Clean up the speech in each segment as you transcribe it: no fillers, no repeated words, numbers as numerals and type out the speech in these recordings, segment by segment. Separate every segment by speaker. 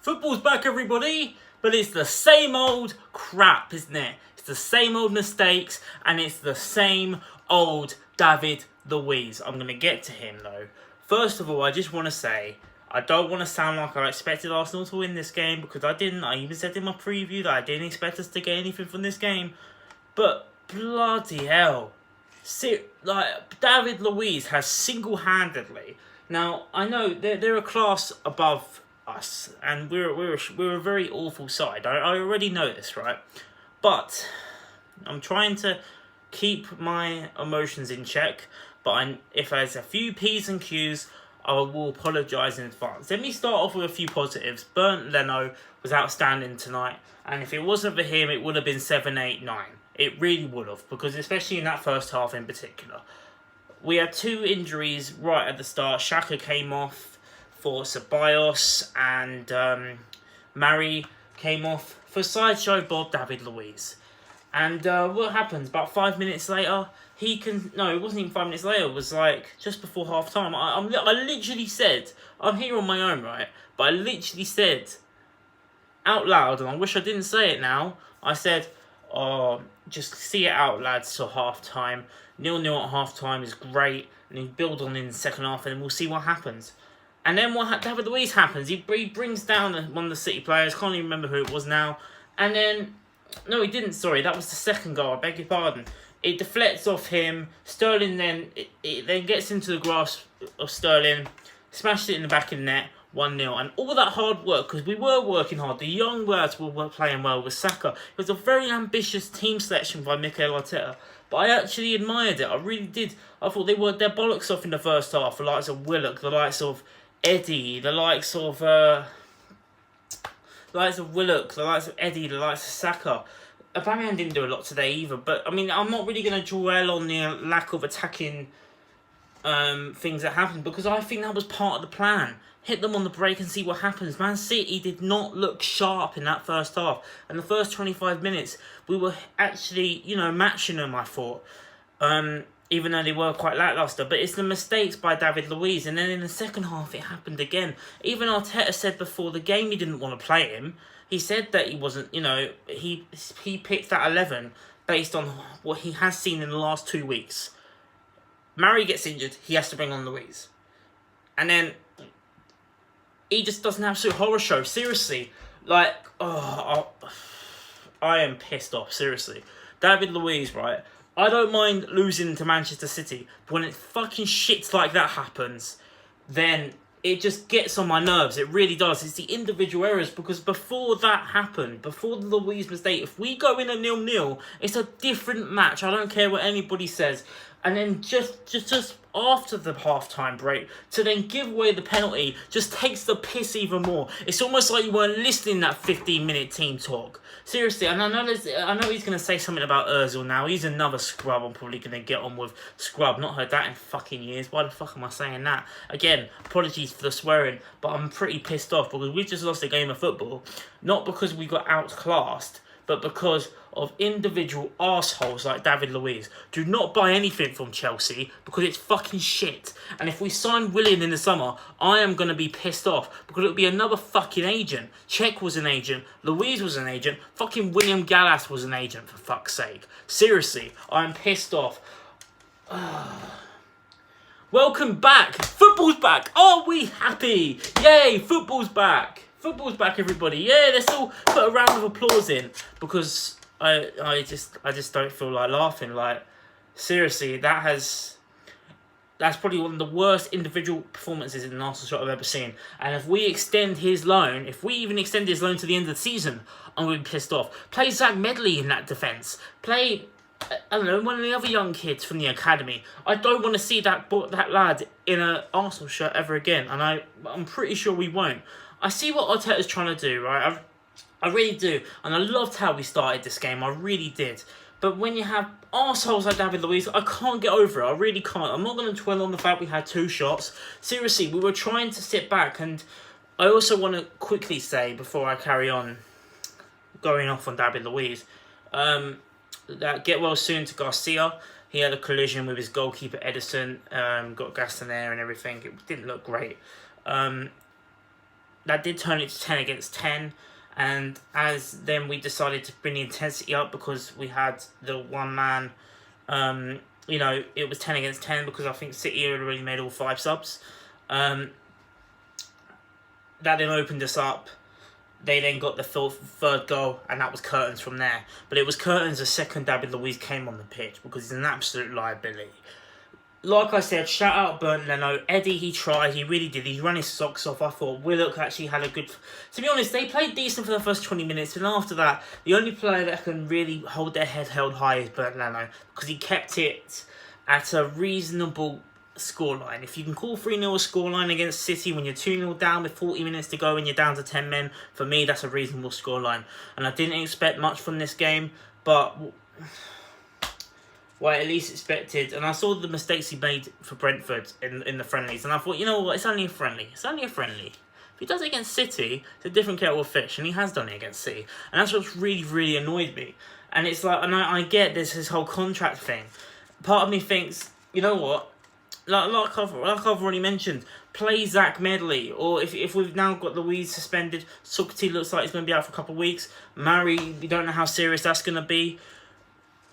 Speaker 1: Football's back, everybody, but it's the same old crap, isn't it? It's the same old mistakes, and it's the same old David Luiz. I'm going to get to him, though. First of all, I just want to say, I don't want to sound like I expected Arsenal to win this game, because I didn't. I even said in my preview that I didn't expect us to get anything from this game. But, bloody hell. David Luiz has single-handedly... Now, I know they're a class above us, and we're a very awful side. I already know this, right? But I'm trying to keep my emotions in check. But if there's a few P's and Q's, I will apologise in advance. Let me start off with a few positives. Bernd Leno was outstanding tonight, and if it wasn't for him, it would have been 7, 8, 9. It really would have, because especially in that first half in particular. We had two injuries right at the start. Xhaka came off for Ceballos, and Mari came off for Sideshow Bob David Luiz. And what happens? About 5 minutes later, it wasn't even 5 minutes later, it was like just before half time. I literally said, I'm here on my own, right? But I literally said out loud, and I wish I didn't say it now, I said, oh, just see it out, lads, till half time. 0-0 at half time is great, and then build on in the second half, and then we'll see what happens. And then David Luiz happens. He brings down one of the City players. Can't even remember who it was now. And then, no, he didn't. Sorry, that was the second goal. I beg your pardon. It deflects off him. Sterling then it then gets into the grasp of Sterling, smashed it in the back of the net. 1-0, and all that hard work, because we were working hard, the young lads were playing well with Saka. It was a very ambitious team selection by Mikel Arteta, but I actually admired it. I really did. I thought they worked their bollocks off in the first half. The likes of Willock, the likes of Eddie, the likes of Willock, the likes of Eddie, the likes of Saka. Aubameyang didn't do a lot today either, but I mean, I'm not really going to dwell on the lack of attacking things that happened, because I think that was part of the plan. Hit them on the break and see what happens. Man City did not look sharp in that first half. And the first 25 minutes, we were actually, matching them, I thought. Even though they were quite lacklustre. But it's the mistakes by David Luiz. And then in the second half, it happened again. Even Arteta said before the game he didn't want to play him. He said that he wasn't, he picked that 11 based on what he has seen in the last 2 weeks. Mari gets injured, he has to bring on Luiz. And then he just does an absolute horror show. Seriously. I am pissed off. Seriously. David Luiz, right? I don't mind losing to Manchester City. But when it fucking shit like that happens, then it just gets on my nerves. It really does. It's the individual errors. Because before that happened, before the Luiz mistake, if we go in a 0-0, it's a different match. I don't care what anybody says. And then just after the half-time break, to then give away the penalty just takes the piss even more. It's almost like you weren't listening to that 15-minute team talk. Seriously, and I know he's going to say something about Ozil now. He's another scrub. I'm probably going to get on with scrub. Not heard that in fucking years. Why the fuck am I saying that? Again, apologies for the swearing, but I'm pretty pissed off because we just lost a game of football. Not because we got outclassed, but because of individual arseholes like David Luiz. Do not buy anything from Chelsea because it's fucking shit. And if we sign Willian in the summer, I am going to be pissed off because it'll be another fucking agent. Czech was an agent. Luiz was an agent. Fucking William Gallas was an agent, for fuck's sake. Seriously, I'm pissed off. Welcome back. Football's back. Are we happy? Yay, football's back. Football's back, everybody. Yeah, let's all put a round of applause in because I just don't feel like laughing. Like, seriously, that's probably one of the worst individual performances in an Arsenal shot I've ever seen. And if we even extend his loan to the end of the season, I'm going to be pissed off. Play Zach Medley in that defence. Play, I don't know, one of the other young kids from the academy. I don't want to see that lad in an Arsenal shirt ever again. And I'm pretty sure we won't. I see what Arteta's trying to do, right? I really do. And I loved how we started this game. I really did. But when you have arseholes like David Luiz, I can't get over it. I really can't. I'm not going to dwell on the fact we had 2 shots. Seriously, we were trying to sit back. And I also want to quickly say, before I carry on going off on David Luiz, that get well soon to Garcia. He had a collision with his goalkeeper, Edison. Got gas in there and everything. It didn't look great. that did turn it to 10 against 10. And as then we decided to bring the intensity up because we had the one man, you know, it was 10 against 10 because I think City had already made all 5 subs. That then opened us up. They then got the third goal, and that was curtains from there. But it was curtains the second David Luiz came on the pitch because he's an absolute liability. Like I said, shout out Bernd Leno. Eddie, he tried, he really did. He ran his socks off. I thought Willock actually had a good... To be honest, they played decent for the first 20 minutes, and after that, the only player that can really hold their head held high is Bernd Leno because he kept it at a reasonable scoreline. If you can call 3-0 a scoreline against City when you're 2-0 down with 40 minutes to go and you're down to 10 men, for me that's a reasonable scoreline. And I didn't expect much from this game, but well, at least expected. And I saw the mistakes he made for Brentford in the friendlies, and I thought, you know what, it's only a friendly. It's only a friendly. If he does it against City, it's a different kettle of fish, and he has done it against City. And that's what's really, really annoyed me. And it's like, and I get this whole contract thing. Part of me thinks, you know what, like I've already mentioned, play Zach Medley, or if we've now got Luiz suspended, Sukati looks like he's going to be out for a couple of weeks. Murray, we don't know how serious that's going to be.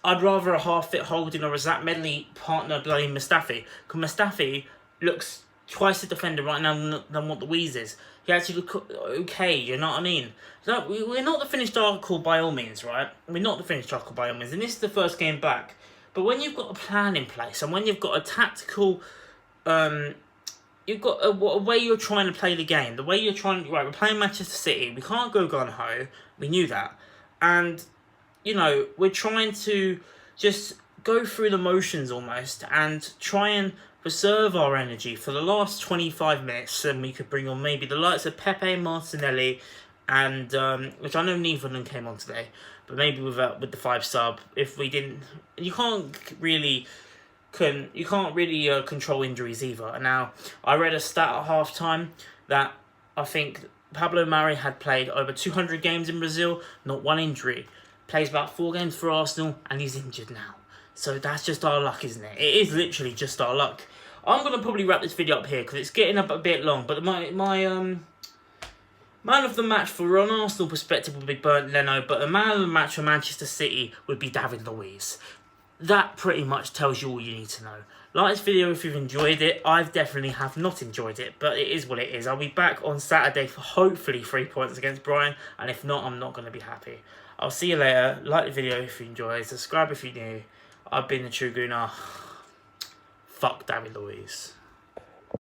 Speaker 1: I'd rather a half-fit Holding or a Zach Medley partner bloody Mustafi, because Mustafi looks twice the defender right now than what Luiz is. He actually looks okay, you know what I mean? No, we're not the finished article by all means, right? We're not the finished article by all means, and this is the first game back. But when you've got a plan in place, and when you've got a tactical, you've got a way you're trying to play the game, the way you're trying, right, we're playing Manchester City, we can't go gung-ho, we knew that. And, you know, we're trying to just go through the motions almost, and try and preserve our energy for the last 25 minutes, and we could bring on maybe the likes of Pepe, Martinelli, and which I know neither of them came on today, but maybe with the 5 sub. If we didn't, you can't really control injuries either. Now I read a stat at half time that I think Pablo Mari had played over 200 games in Brazil, not one injury. Plays about 4 games for Arsenal, and he's injured now. So that's just our luck, isn't it? It is literally just our luck. I'm gonna probably wrap this video up here because it's getting up a bit long. But my man of the match for an Arsenal perspective would be Bernd Leno, but the man of the match for Manchester City would be David Luiz. That pretty much tells you all you need to know. Like this video if you've enjoyed it. I definitely have not enjoyed it, but it is what it is. I'll be back on Saturday for hopefully 3 points against Brian, and if not, I'm not going to be happy. I'll see you later. Like the video if you enjoyed. Subscribe if you're new. I've been the True Gooner. Fuck David Luiz.